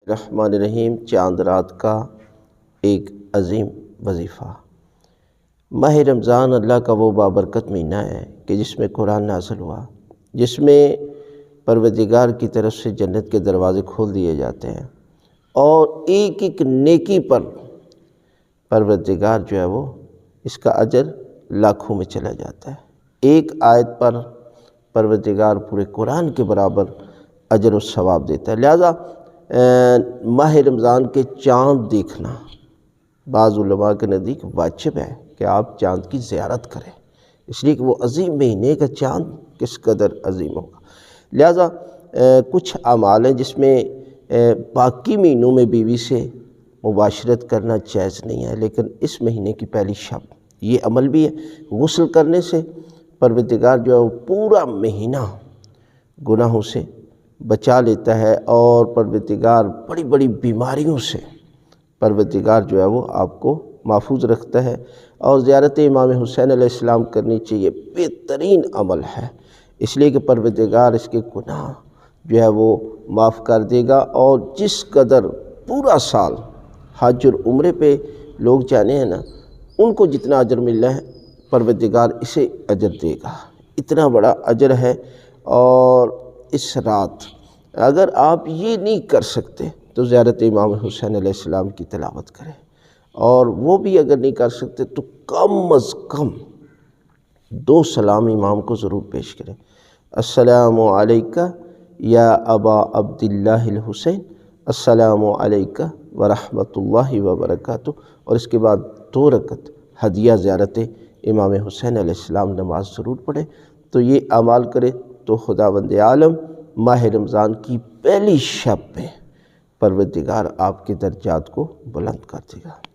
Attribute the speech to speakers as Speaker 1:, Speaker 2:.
Speaker 1: الرحمن الرحیم، چاند رات کا ایک عظیم وظیفہ۔ ماہ رمضان اللہ کا وہ بابرکت مہینہ ہے کہ جس میں قرآن نازل ہوا، جس میں پروردگار کی طرف سے جنت کے دروازے کھول دیے جاتے ہیں اور ایک ایک نیکی پر پروردگار جو ہے وہ اس کا اجر لاکھوں میں چلا جاتا ہے۔ ایک آیت پر پروردگار پورے قرآن کے برابر اجر و ثواب دیتا ہے۔ لہذا ماہ رمضان کے چاند دیکھنا بعض علماء کے نزدیک واجب ہے کہ آپ چاند کی زیارت کریں، اس لیے کہ وہ عظیم مہینے کا چاند کس قدر عظیم ہوگا۔ لہذا کچھ اعمال ہیں جس میں باقی مہینوں میں بیوی سے مباشرت کرنا جائز نہیں ہے، لیکن اس مہینے کی پہلی شب یہ عمل بھی ہے۔ غسل کرنے سے پروردگار جو ہے وہ پورا مہینہ گناہوں سے بچا لیتا ہے اور پروردگار بڑی بڑی بیماریوں سے پروردگار جو ہے وہ آپ کو محفوظ رکھتا ہے۔ اور زیارت امام حسین علیہ السلام کرنی چاہیے، بہترین عمل ہے، اس لیے کہ پروردگار اس کے گناہ جو ہے وہ معاف کر دے گا۔ اور جس قدر پورا سال حج اور عمرے پہ لوگ جانے ہیں نا، ان کو جتنا اجر مل رہا ہے پروردگار اسے اجر دے گا، اتنا بڑا اجر ہے۔ اور اس رات اگر آپ یہ نہیں کر سکتے تو زیارت امام حسین علیہ السلام کی تلاوت کریں، اور وہ بھی اگر نہیں کر سکتے تو کم از کم 2 سلام امام کو ضرور پیش کریں۔ السلام علیکہ یا ابا عبداللہ الحسین، السلام علیکہ ورحمۃ اللہ وبرکاتہ، اور اس کے بعد 2 رکعت ہدیہ زیارت امام حسین علیہ السلام نماز ضرور پڑھیں۔ تو یہ اعمال کرے تو خداوند عالم ماہ رمضان کی پہلی شب میں پروردگار آپ کے درجات کو بلند کر دے گا۔